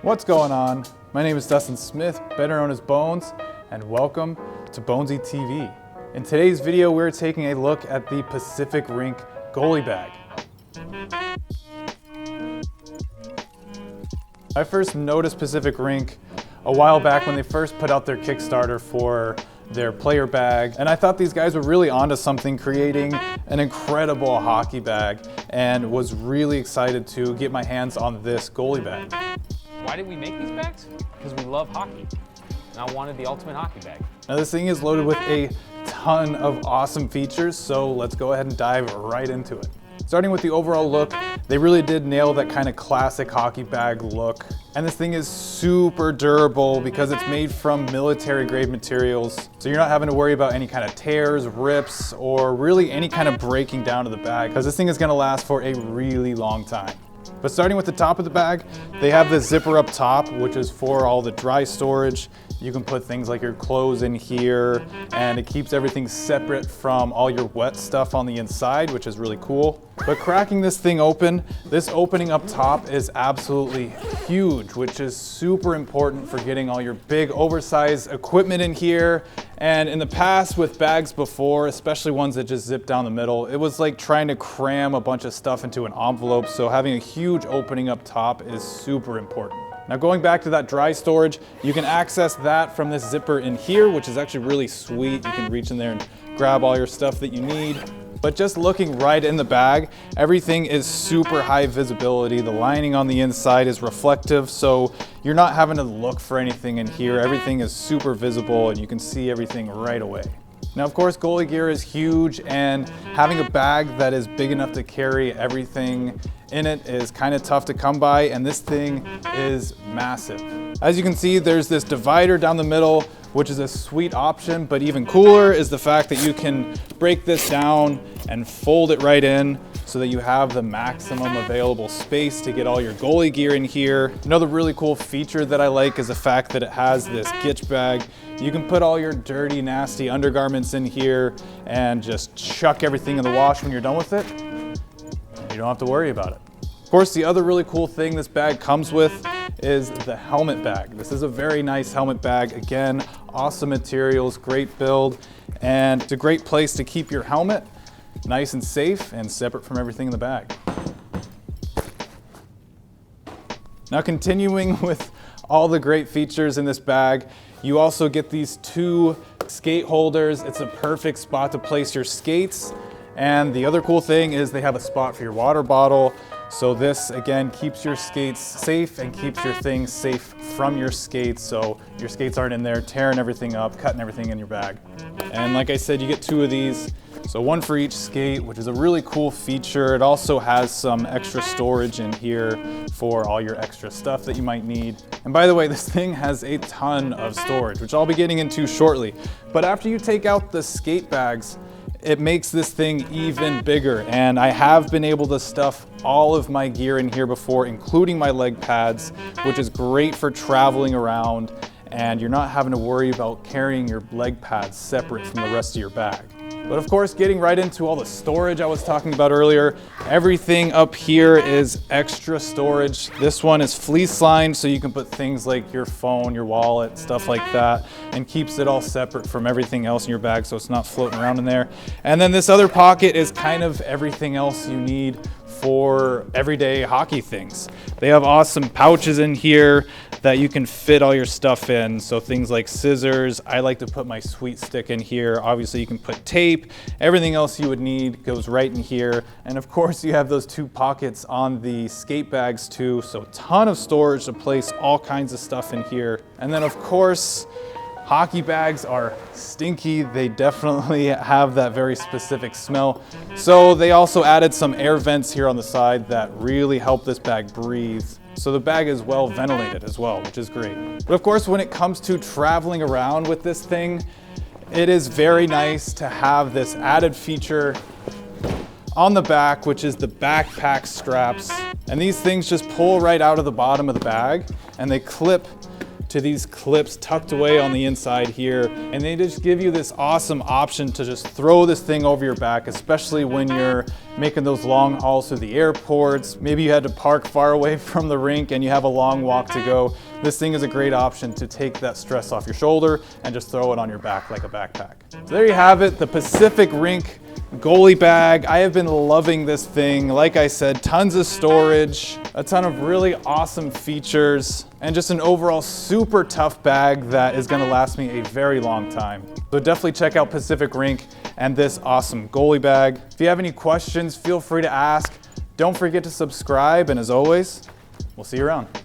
What's going on? My name is Dustin Smith, better known as Bones, and welcome to BonesyTV. In today's video, we're taking a look at the Pacific Rink Goalie Bag. I first noticed Pacific Rink a while back when they first put out their Kickstarter for their player bag, and I thought these guys were really onto something, creating an incredible hockey bag, and was really excited to get my hands on this goalie bag. Why did we make these bags? Because we love hockey, and I wanted the ultimate hockey bag. Now this thing is loaded with a ton of awesome features, so let's go ahead and dive right into it. Starting with the overall look, they really did nail that kind of classic hockey bag look. And this thing is super durable because it's made from military grade materials. So you're not having to worry about any kind of tears, rips, or really any kind of breaking down of the bag, because this thing is gonna last for a really long time. But starting with the top of the bag, they have the zipper up top, which is for all the dry storage. You can put things like your clothes in here, and it keeps everything separate from all your wet stuff on the inside, which is really cool. But cracking this thing open, this opening up top is absolutely huge, which is super important for getting all your big oversized equipment in here. And in the past with bags before, especially ones that just zip down the middle, it was like trying to cram a bunch of stuff into an envelope. So having a huge opening up top is super important. Now going back to that dry storage, you can access that from this zipper in here, which is actually really sweet. You can reach in there and grab all your stuff that you need. But just looking right in the bag, everything is super high visibility. The lining on the inside is reflective, so you're not having to look for anything in here. Everything is super visible and you can see everything right away. Now, of course, goalie gear is huge, and having a bag that is big enough to carry everything in it is kind of tough to come by, and this thing is massive. As you can see, there's this divider down the middle, which is a sweet option, but even cooler is the fact that you can break this down and fold it right in so that you have the maximum available space to get all your goalie gear in here. Another really cool feature that I like is the fact that it has this gitch bag. You can put all your dirty, nasty undergarments in here and just chuck everything in the wash when you're done with it. You don't have to worry about it. Of course, the other really cool thing this bag comes with is the helmet bag. This is a very nice helmet bag. Again, awesome materials, great build, and it's a great place to keep your helmet nice and safe and separate from everything in the bag. Now, continuing with all the great features in this bag, you also get these two skate holders. It's a perfect spot to place your skates. And the other cool thing is they have a spot for your water bottle. So this, again, keeps your skates safe and keeps your things safe from your skates, so your skates aren't in there tearing everything up, cutting everything in your bag. And like I said, you get two of these. So one for each skate, which is a really cool feature. It also has some extra storage in here for all your extra stuff that you might need. And by the way, this thing has a ton of storage, which I'll be getting into shortly. But after you take out the skate bags, it makes this thing even bigger. And I have been able to stuff all of my gear in here before, including my leg pads, which is great for traveling around, and you're not having to worry about carrying your leg pads separate from the rest of your bag. But of course, getting right into all the storage I was talking about earlier, everything up here is extra storage. This one is fleece lined, so you can put things like your phone, your wallet, stuff like that, and keeps it all separate from everything else in your bag so it's not floating around in there. And then this other pocket is kind of everything else you need for everyday hockey things. They have awesome pouches in here that you can fit all your stuff in. So things like scissors, I like to put my sweet stick in here. Obviously you can put tape, everything else you would need goes right in here. And of course you have those two pockets on the skate bags too. So a ton of storage to place all kinds of stuff in here. And then of course, hockey bags are stinky. They definitely have that very specific smell. So they also added some air vents here on the side that really help this bag breathe. So the bag is well ventilated as well, which is great. But of course, when it comes to traveling around with this thing, it is very nice to have this added feature on the back, which is the backpack straps. And these things just pull right out of the bottom of the bag and they clip to these clips tucked away on the inside here, and they just give you this awesome option to just throw this thing over your back, especially when you're making those long hauls to the airports. Maybe you had to park far away from the rink and you have a long walk to go. This thing is a great option to take that stress off your shoulder and just throw it on your back like a backpack. So there you have it, the Pacific Rink goalie bag. I have been loving this thing. Like I said, tons of storage, a ton of really awesome features, and just an overall super tough bag that is gonna last me a very long time. So definitely check out Pacific Rink and this awesome goalie bag. If you have any questions, feel free to ask. Don't forget to subscribe, and as always, we'll see you around.